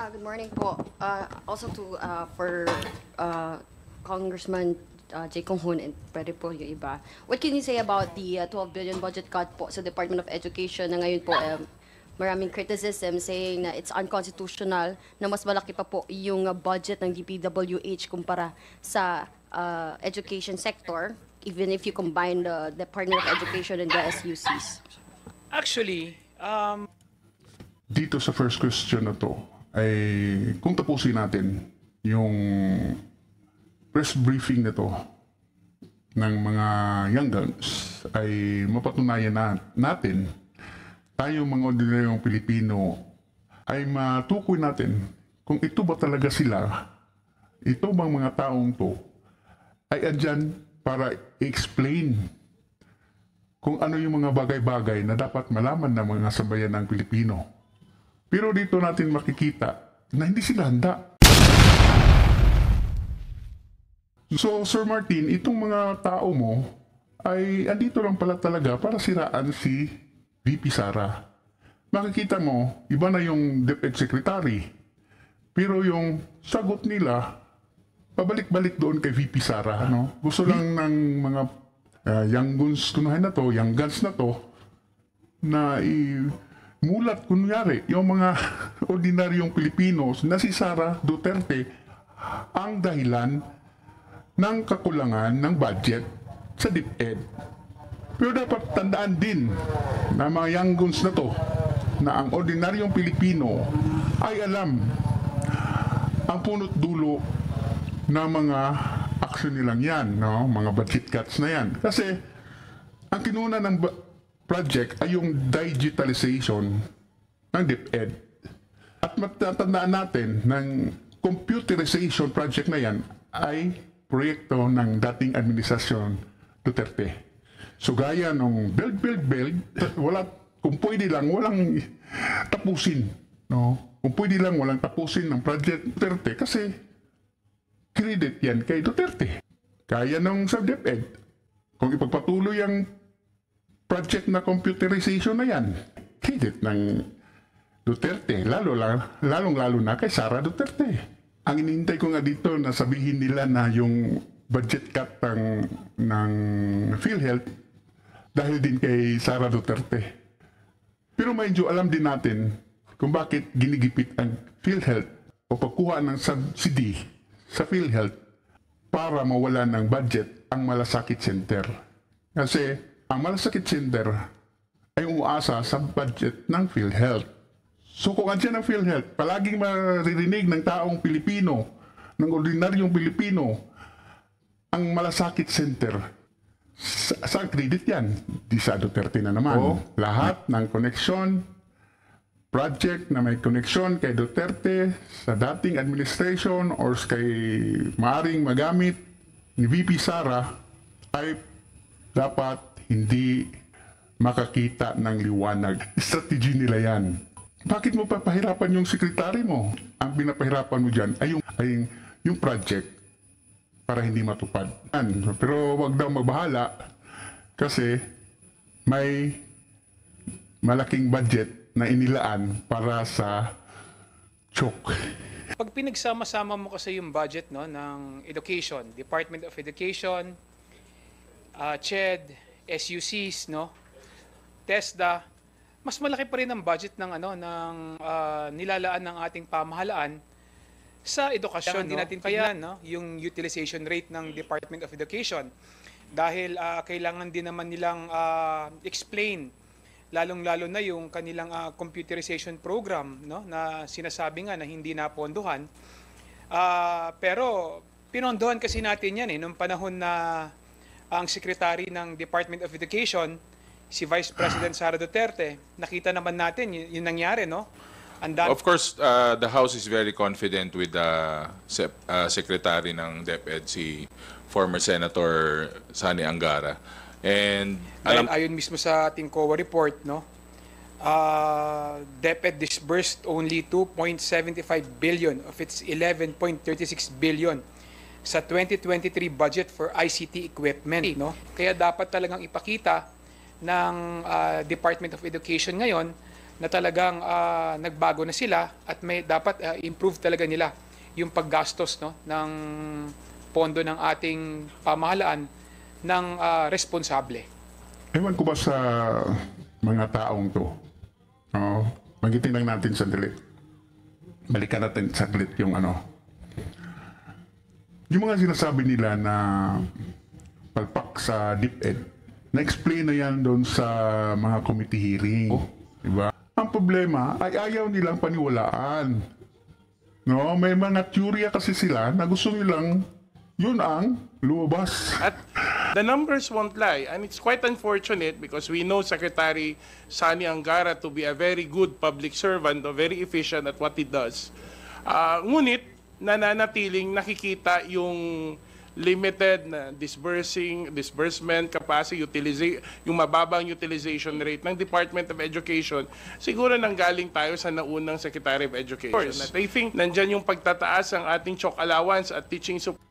Good morning po. Also for Congressman Jay Kong Hoon and pwede po yung iba. What can you say about the 12 billion budget cut po sa Department of Education na ngayon po maraming criticism saying na it's unconstitutional na mas malaki pa po yung budget ng DPWH kumpara sa education sector, even if you combine the Department of Education and the SUCs? Actually, Dito sa first question na to, ay kung tapusin natin yung press briefing na to ng mga young guns, ay mapatunayan natin tayong mga ordinaryong Pilipino ay matukoy natin kung ito ba talaga sila, ito bang mga taong to ay andyan para explain kung ano yung mga bagay-bagay na dapat malaman ng mga sambayan ng Pilipino. Pero dito natin makikita na hindi sila handa. So, Sir Martin, itong mga tao mo ay andito lang pala talaga para siraan si VP Sara. Makikita mo, iba na yung DepEd Secretary. Pero yung sagot nila, pabalik-balik doon kay VP Sara. No? Gusto lang ng mga young guns kunuhan na to, young guns na to, na mulat kunyari yung mga ordinaryong Pilipinos na si Sara Duterte ang dahilan ng kakulangan ng budget sa DepEd. Pero dapat tandaan din na mga young guns na to na ang ordinaryong Pilipino ay alam ang punot dulo ng mga aksyon nilang yan, no? Mga budget cuts na yan. Kasi ang kinuna ng project ay yung digitalization ng DepEd. At matatandaan natin ng computerization project na yan ay proyekto ng dating administrasyon Duterte. So gaya nung build, wala, kung pwede lang, walang tapusin. No? Kung pwede lang, walang tapusin ng project Duterte kasi credit yan kay Duterte. Kaya nung sa DepEd, kung ipagpatuloy ang project na computerization na yan, credit ng Duterte, lalong-lalo na kay Sara Duterte. Ang inintay ko nga dito na sabihin nila na yung budget cut ng PhilHealth dahil din kay Sara Duterte. Pero medyo alam din natin kung bakit ginigipit ang PhilHealth o pagkuha ng subsidy sa PhilHealth para mawala ng budget ang Malasakit Center. Kasi ang Malasakit Center ay umaasa sa budget ng PhilHealth. So kung andyan ang PhilHealth, palaging maririnig ng taong Pilipino, ng ordinaryong Pilipino, ang Malasakit Center. Saan credit yan? Di sa Duterte na naman. Lahat ng koneksyon, project na may koneksyon kay Duterte sa dating administration or kay maaring magamit ni VP Sara ay dapat hindi makakita ng liwanag. Strategy nila yan. Bakit mo papahirapan yung sekretary mo? Ang pinapahirapan mo dyan ay yung project para hindi matupad. Pero wag daw magbahala kasi may malaking budget na inilaan para sa choke. pag pinagsama-sama mo kasi yung budget no, ng Education, Department of Education, CHED, SUCs, no, TESDA, mas malaki pa rin ang budget ng nilalaan ng ating pamahalaan sa edukasyon. Hindi natin kaya yung utilization rate ng Department of Education dahil kailangan din naman nilang explain lalong-lalo na yung kanilang computerization program na sinasabi nga na hindi napondohan. Pero pinondohan kasi natin yan nung panahon na ang Secretary ng Department of Education, si Vice President Sara Duterte, nakita naman natin yung nangyari, no? Of course, the House is very confident with the Secretary ng DepEd, si former Senator Sani Angara. And ayon mismo sa ating COA report, no? DepEd disbursed only 2.75 billion of its 11.36 billion sa 2023 budget for ICT equipment, no? Kaya dapat talagang ipakita ng Department of Education ngayon na talagang nagbago na sila at may dapat improve talaga nila yung paggastos, no, ng pondo ng ating pamahalaan ng responsable. Ewan ko ba sa mga taong to? Magitin lang natin sandali. Balikan natin saglit yung yung mga sinasabi nila na palpak sa DepEd, na-explain na yan doon sa mga committee hearing. Diba? Ang problema ay ayaw nilang paniwalaan. No, may mga teorya kasi sila na gusto nilang yun ang lumabas. At the numbers won't lie, and it's quite unfortunate because we know Secretary Sani Angara to be a very good public servant, very efficient at what he does. Ngunit, nananatiling nakikita yung limited na disbursement capacity, yung mababang utilization rate ng Department of Education, siguro nanggaling tayo sa naunang Secretary of Education. At I think nandyan yung pagtataas ng ating chalk allowance at teaching support.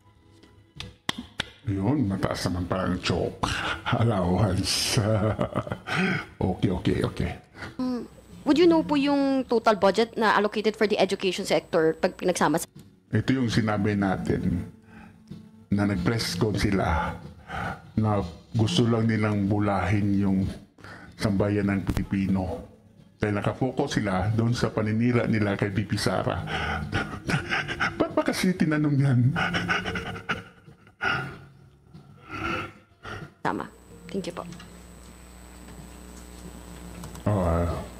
Yun, mataas naman parang choke. Allowance. Okay. Would you know po yung total budget na allocated for the education sector pag pinagsama sa... Ito yung sinabi natin na nag-press con sila na gusto lang nilang bulahin yung sambayan ng Pilipino. Dahil nakafocus sila doon sa paninira nila kay VP Sara. Ba't ba kasi tinanong yan? Tama. Thank you po.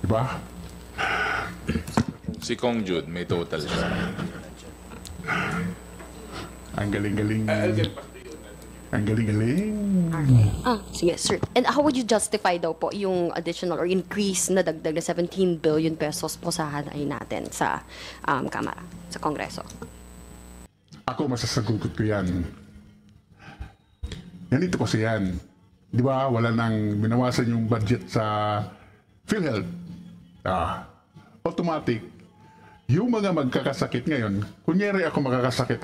Diba? Si Kong Jude, may total siya. Ang galing-galing. Ang galing-galing. Sige, sir. And how would you justify daw po yung additional or increase na dagdag na 17 billion pesos po sa hanay natin sa Kamara, sa Kongreso? Ako masasagot ko yan. Ganito kasi yan. Di ba, wala nang binawasan yung budget sa PhilHealth. Automatic. Yung mga magkakasakit ngayon, kunyari ako magkasakit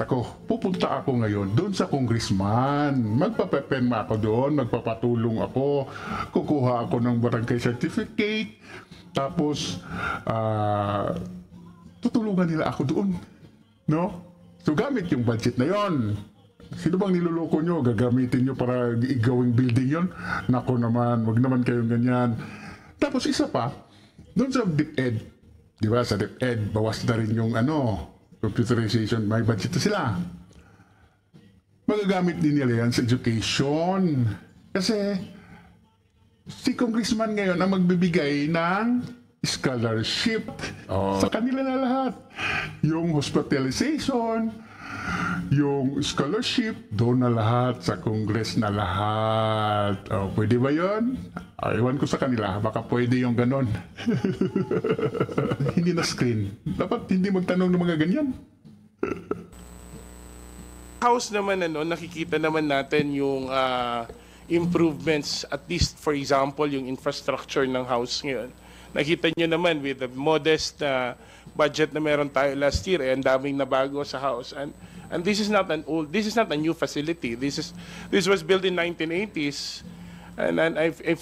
ako, pupunta ako ngayon doon sa congressman. Magpapepenma ako doon, magpapatulong ako, kukuha ako ng barangay certificate, tapos tutulungan nila ako doon. No? So gamit yung budget na yon. Sino bang niluloko nyo? Gagamitin nyo para igawing building yon? Nako naman, wag naman kayong ganyan. Tapos isa pa, doon sa DepEd, di ba sa DepEd, bawas na rin yung computerization, may budget na sila. Magagamit din nila yan sa education. Kasi si congressman ngayon ang magbibigay ng scholarship sa kanila na lahat. Yung hospitalization, yung scholarship, doon na lahat, sa Congress na lahat. Pwede ba yun? Ewan ko sa kanila, baka pwede yung ganon. Hindi na screen. Dapat hindi magtanong ng mga ganyan. House naman, nakikita naman natin yung improvements, at least for example, yung infrastructure ng House ngayon. Nakita nyo naman with the modest budget na meron tayo last year, ang daming nabago sa House. And this is not a new facility. This was built in 1980s. And if